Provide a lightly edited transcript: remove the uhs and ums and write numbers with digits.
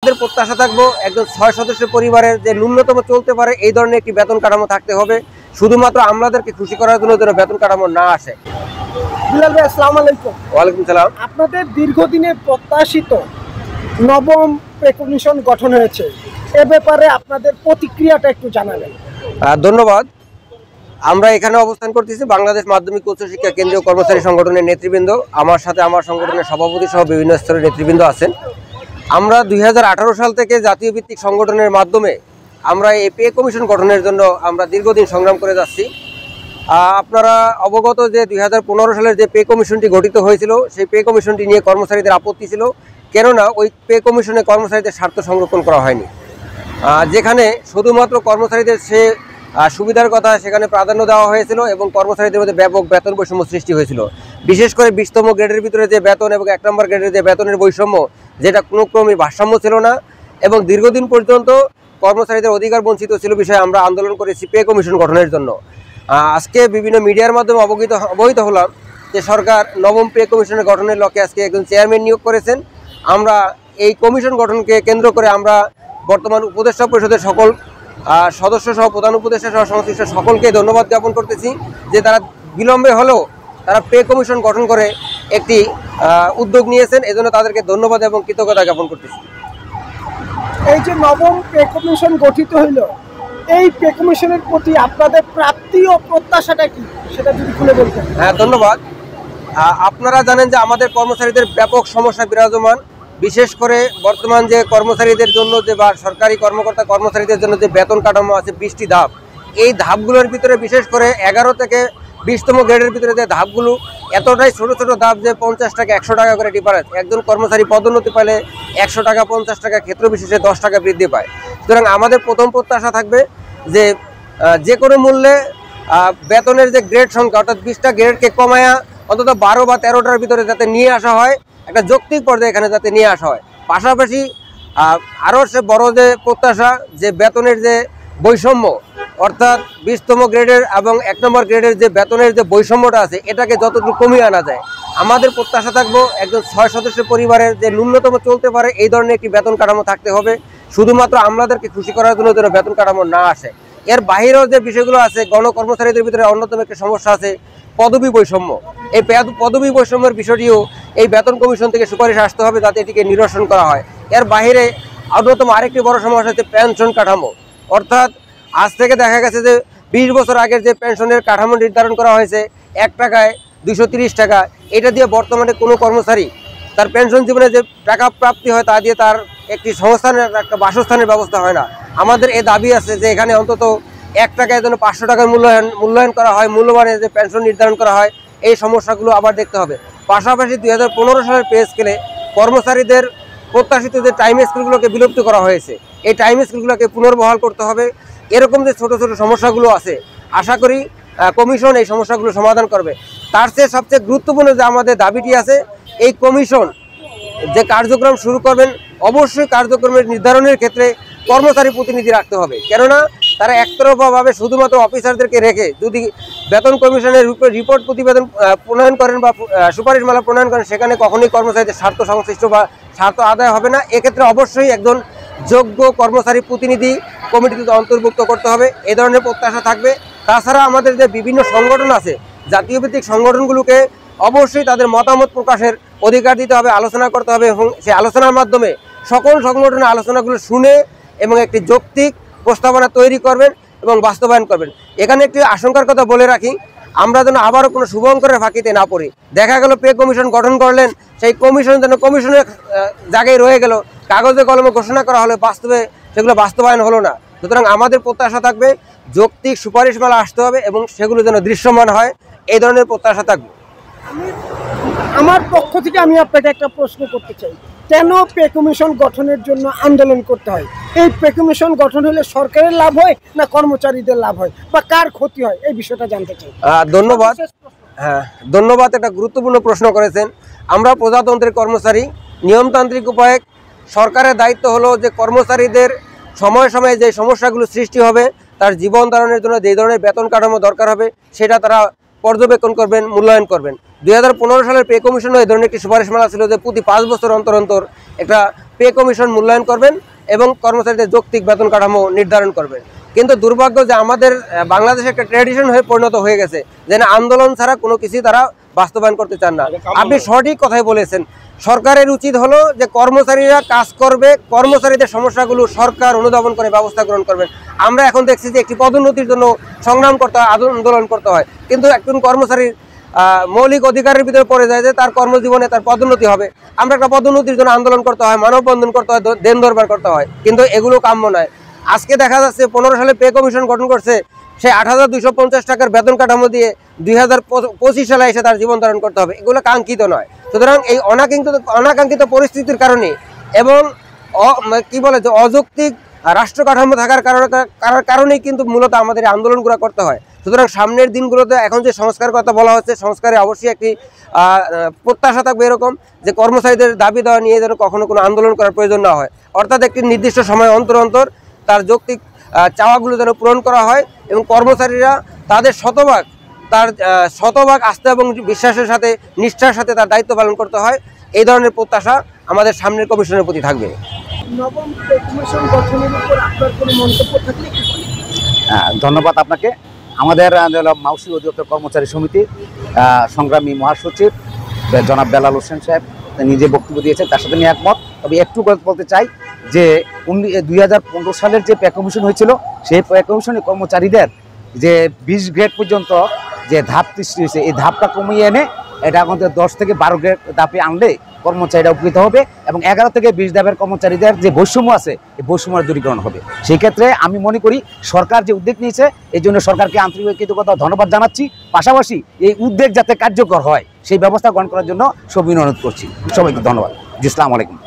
আমাদের প্রত্যাশা থাকবো একজন 6 সদস্যের পরিবারের যে ন্যূনতম চলতে পারে এই ধরনের একটি বেতন কাঠামো থাকতে হবে। শুধুমাত্র আমাদেরকে খুশি করার জন্য যেন বেতন কাঠামো না আসে। বিলাল ভাই, আসসালামু আলাইকুম। ওয়ালাইকুম সালাম। আপনাদের দীর্ঘদিনের প্রত্যাশিত নবম পে কমিশন গঠন হয়েছে, এ ব্যাপারে আপনাদের প্রতিক্রিয়াটা একটু জানাবেন। ধন্যবাদ। আমরা এখানে অবস্থান করতেছি বাংলাদেশ মাধ্যমিক উচ্চ শিক্ষা কেন্দ্রীয় কর্মচারী সংগঠনের নেতৃবৃন্দ, আমার সাথে আমার সংগঠনের সভাপতি সহ বিভিন্ন স্তরের নেতৃবৃন্দ আছেন। আমরা 2018 সাল থেকে জাতীয় ভিত্তিক সংগঠনের মাধ্যমে আমরা এই পে কমিশন গঠনের জন্য আমরা দীর্ঘদিন সংগ্রাম করে যাচ্ছি। আপনারা অবগত যে 2015 সালের যে পে কমিশনটি গঠিত হয়েছিল, সেই পে কমিশনটি নিয়ে কর্মচারীদের আপত্তি ছিল, কেননা ওই পে কমিশনে কর্মচারীদের স্বার্থ সংরক্ষণ করা হয়নি। যেখানে শুধুমাত্র কর্মচারীদের সে সুবিধার কথা সেখানে প্রাধান্য দেওয়া হয়েছিল এবং কর্মচারীদের মধ্যে ব্যাপক বেতন বৈষম্য সৃষ্টি হয়েছিল। বিশেষ করে 20তম গ্রেডের ভিতরে যে বেতন এবং 1 নম্বর গ্রেডের যে বেতনের বৈষম্য, যেটা কোনো ক্রমে ভারসাম্য ছিল না এবং দীর্ঘদিন পর্যন্ত কর্মচারীদের অধিকার বঞ্চিত ছিল বিষয়ে আমরা আন্দোলন করেছি পে কমিশন গঠনের জন্য। আজকে বিভিন্ন মিডিয়ার মাধ্যমে অবহিত হলাম যে সরকার নবম পে কমিশনের গঠনের লক্ষ্যে আজকে একজন চেয়ারম্যান নিয়োগ করেছেন। আমরা এই কমিশন গঠনকে কেন্দ্র করে আমরা বর্তমান উপদেষ্টা পরিষদের সকল সদস্য সহ প্রধান উপদেষ্টা সহ সংশ্লিষ্ট সকলকে ধন্যবাদ জ্ঞাপন করতেছি যে তারা বিলম্বে হলেও তারা পে কমিশন গঠন করে একটি উদ্যোগ নিয়েছেন, এজন্য তাদেরকে ধন্যবাদ এবং কৃতজ্ঞতা জ্ঞাপন করতেছি। এই যে নবম পে কমিশন গঠিত হইল, এই পে কমিশনের প্রতি আপনাদের প্রাপ্তি ও প্রত্যাশাটা কি, সেটা যদি খুলে বলতেন। হ্যাঁ, ধন্যবাদ। আপনারা জানেন যে আমাদের কর্মচারীদের ব্যাপক সমস্যা বিরাজমান। বিশেষ করে বর্তমান যে কর্মচারীদের জন্য যে বা সরকারি কর্মকর্তা কর্মচারীদের জন্য যে বেতন কাঠামো আছে 20টি ধাপ, এই ধাপগুলোর ভিতরে বিশেষ করে 11 থেকে 20তম গ্রেডের ভিতরে যে ধাপগুলো এতটাই ছোট ছোট ধাপ যে 50 টাকা 100 টাকা করে ডিফারেন্স। একজন কর্মচারী পদোন্নতি পেলে 100 টাকা 50 টাকা ক্ষেত্র বিশেষে 10 টাকা বৃদ্ধি পায়। সুতরাং আমাদের প্রথম প্রত্যাশা থাকবে যে কোনো মূল্যে বেতনের যে গ্রেড সংখ্যা অর্থাৎ 20টা গ্রেডকে কমায়া অন্তত 12 বা 13টার ভিতরে যাতে নিয়ে আসা হয়, একটা যৌক্তিক পর্যায়ে এখানে যাতে নিয়ে আসা হয়। পাশাপাশি আরও সে বড় যে প্রত্যাশা যে বেতনের যে বৈষম্য অর্থাৎ 20তম গ্রেডের এবং 1 নম্বর গ্রেডের যে বেতনের যে বৈষম্যটা আছে এটাকে যতটুকু কমিয়ে আনা যায়। আমাদের প্রত্যাশা থাকবো একজন 6 সদস্যের পরিবারের যে ন্যূনতম চলতে পারে এই ধরনের একটি বেতন কাঠামো থাকতে হবে। শুধুমাত্র আমাদেরকে খুশি করার জন্য যেন বেতন কাঠামো না আসে। এর বাহিরেও যে বিষয়গুলো আছে, গণকর্মচারীদের ভিতরে অন্যতম একটা সমস্যা আছে পদবি বৈষম্য। এই পদবি বৈষম্যের বিষয়টিও এই বেতন কমিশন থেকে সুপারিশ আসতে হবে যাতে এটিকে নিরসন করা হয়। এর বাইরে অন্যতম আরেকটি বড় সমস্যা হচ্ছে পেনশন কাঠামো। অর্থাৎ আজ থেকে দেখা গেছে যে 20 বছর আগের যে পেনশনের কাঠামো নির্ধারণ করা হয়েছে 1 টাকায় 230 টাকা, এটা দিয়ে বর্তমানে কোনো কর্মচারী তার পেনশন জীবনে যে টাকা প্রাপ্তি হয় তা দিয়ে তার একটি সংস্থানের একটা বাসস্থানের ব্যবস্থা হয় না। আমাদের এই দাবি আছে যে এখানে অন্তত 1 টাকায় যেন 500 টাকার মূল্যায়ন করা হয়, মূল্যবানের যে পেনশন নির্ধারণ করা হয়, এই সমস্যাগুলো আবার দেখতে হবে। পাশাপাশি 2015 সালের পে স্কেলে কর্মচারীদের প্রত্যাশিত যে টাইম স্কেলগুলোকে বিলুপ্ত করা হয়েছে, এই টাইম স্কেলগুলোকে পুনর্বহাল করতে হবে। এরকম যে ছোট ছোট সমস্যাগুলো আছে আশা করি কমিশন এই সমস্যাগুলো সমাধান করবে। তার চেয়ে সবচেয়ে গুরুত্বপূর্ণ যে আমাদের দাবিটি আছে, এই কমিশন যে কার্যক্রম শুরু করবেন অবশ্যই কার্যক্রমের নির্ধারণের ক্ষেত্রে কর্মচারী প্রতিনিধি রাখতে হবে। কেননা তারা একতরফাভাবে শুধুমাত্র অফিসারদেরকে রেখে যদি বেতন কমিশনের রিপোর্ট প্রতিবেদন প্রণয়ন করেন বা সুপারিশমালা প্রণয়ন করেন, সেখানে কখনোই কর্মচারীদের স্বার্থ সংশ্লিষ্ট বা স্বার্থ আদায় হবে না। এক্ষেত্রে অবশ্যই একজন যোগ্য কর্মচারী প্রতিনিধি কমিটিতে অন্তর্ভুক্ত করতে হবে, এ ধরনের প্রত্যাশা থাকবে। তাছাড়া আমাদের যে বিভিন্ন সংগঠন আছে, জাতীয় ভিত্তিক সংগঠনগুলোকে অবশ্যই তাদের মতামত প্রকাশের অধিকার দিতে হবে, আলোচনা করতে হবে এবং সেই আলোচনার মাধ্যমে সকল সংগঠনের আলোচনাগুলো শুনে এবং একটি যৌক্তিক প্রস্তাবনা তৈরি করবেন এবং বাস্তবায়ন করবেন। এখানে একটি আশঙ্কার কথা বলে রাখি, আমরা যেন আবারও কোনো শুভঙ্করের ফাঁকিতে না পড়ি। দেখা গেল পে কমিশন গঠন করলেন, সেই কমিশন যেন কমিশনের জায়গায় রয়ে গেল, কাগজে কলমে ঘোষণা করা হলে বাস্তবে সেগুলো বাস্তবায়ন হলো না। সুতরাং আমাদের প্রত্যাশা থাকবে যৌক্তিক সুপারিশমালা আসতে হবে এবং সেগুলো যেন দৃশ্যমান হয়, এই ধরনের প্রত্যাশা থাকবে। আমার পক্ষ থেকে আমি আপনাকে একটা প্রশ্ন করতে চাই, কেন পে কমিশন গঠনের জন্য আন্দোলন করতে হয়? এই পে কমিশন গঠন হলে সরকারের লাভ হয় না কর্মচারীদের লাভ হয় বা কার ক্ষতি হয়, এই বিষয়টা জানতে চাই। ধন্যবাদ। হ্যাঁ, ধন্যবাদ। একটা গুরুত্বপূর্ণ প্রশ্ন করেছেন। আমরা প্রজাতন্ত্রের কর্মচারী, নিয়মতান্ত্রিক উপায়ে সরকারের দায়িত্ব হলো যে কর্মচারীদের সময়ে সময়ে যে সমস্যাগুলো সৃষ্টি হবে তার জীবন ধারণের জন্য যে ধরনের বেতন কাঠামো দরকার হবে সেটা তারা পর্যবেক্ষণ করবেন, মূল্যায়ন করবেন। 2015 সালের পে কমিশনও এই ধরনের একটি সুপারিশমালা ছিল যে প্রতি 5 বছর অন্তর অন্তর একটা পে কমিশন মূল্যায়ন করবেন এবং কর্মচারীদের যৌক্তিক বেতন কাঠামো নির্ধারণ করবেন। কিন্তু দুর্ভাগ্য যে আমাদের বাংলাদেশে একটা ট্র্যাডিশন হয়ে পরিণত হয়ে গেছে যে না, আন্দোলন ছাড়া কোনো কিছুই তারা বাস্তবায়ন করতে চান না। আপনি সঠিক কথাই বলেছেন, সরকারের উচিত হলো যে কর্মচারীরা কাজ করবে, কর্মচারীদের সমস্যাগুলো সরকার অনুধাবন করে ব্যবস্থা গ্রহণ করবেন। আমরা এখন দেখছি যে একটি পদোন্নতির জন্য সংগ্রাম করতে হয়, আন্দোলন করতে হয়, কিন্তু একজন কর্মচারীর মৌলিক অধিকারের ভিতরে পড়ে যায় যে তার কর্মজীবনে তার পদোন্নতি হবে। আমরা একটা পদোন্নতির জন্য আন্দোলন করতে হয়, মানববন্ধন করতে হয়, দেন দরবার করতে হয়, কিন্তু এগুলো কাম্য নয়। আজকে দেখা যাচ্ছে 15 সালে পে কমিশন গঠন করছে, সে 8,250 টাকার বেতন কাঠামো দিয়ে 2025 সালে এসে তার জীবন ধারণ করতে হবে। এগুলো কাঙ্ক্ষিত নয়। সুতরাং এই অনাকাঙ্ক্ষিত পরিস্থিতির কারণে এবং কি বলে যে অযৌক্তিক রাষ্ট্র কাঠামো থাকার কারণেই কিন্তু মূলত আমাদের এই আন্দোলনগুলো করতে হয়। সুতরাং সামনের দিনগুলোতে এখন যে সংস্কার কথা বলা হচ্ছে, সংস্কারে অবশ্যই একটি প্রত্যাশা থাকবে এরকম যে কর্মচারীদের দাবি দেওয়া নিয়ে যেন কখনো কোনো আন্দোলন করার প্রয়োজন না হয়, অর্থাৎ একটি নির্দিষ্ট সময় অন্তর অন্তর তার যৌক্তিক চাওয়াগুলো যেন পূরণ করা হয় এবং কর্মচারীরা তাদের শতভাগ আস্থা এবং বিশ্বাসের সাথে, নিষ্ঠার সাথে তার দায়িত্ব পালন করতে হয়। এই ধরনের প্রত্যাশা আমাদের সামনের কমিশনের প্রতি থাকবে। নবম পে কমিশন গঠনের উপর আপনার কোনো মন্তব্য থাকলে কি বলেন? ধন্যবাদ আপনাকে। আমাদের মাউসি অধিদপ্তর কর্মচারী সমিতি সংগ্রামী মহাসচিব জনাব বেলাল হোসেন সাহেব নিজে বক্তব্য দিয়েছেন, তার সাথে আমি একমত। তবে একটু বলতে চাই যে 2015 সালের যে পে কমিশন হয়েছিল, সেই পে কমিশনে কর্মচারীদের যে 20 গ্রেড পর্যন্ত যে ধাপ সৃষ্টি হয়েছে, এই ধাপটা কমিয়ে এনে এটা আমাদের 10 থেকে 12 গ্রেড ধাপে আনলে কর্মচারীরা উপকৃত হবে এবং 11 থেকে 20 ধাপের কর্মচারীদের যে বৈষম্য আছে, এই বৈষম্যের দূরীকরণ হবে। সেই ক্ষেত্রে আমি মনে করি সরকার যে উদ্যোগ নিয়েছে, এই জন্য সরকারকে আন্তরিক কৃতজ্ঞতা ধন্যবাদ জানাচ্ছি। পাশাপাশি এই উদ্যোগ যাতে কার্যকর হয় সেই ব্যবস্থা গ্রহণ করার জন্য সবিনয় অনুরোধ করছি। সবাইকে ধন্যবাদ। আসসালামু আলাইকুম।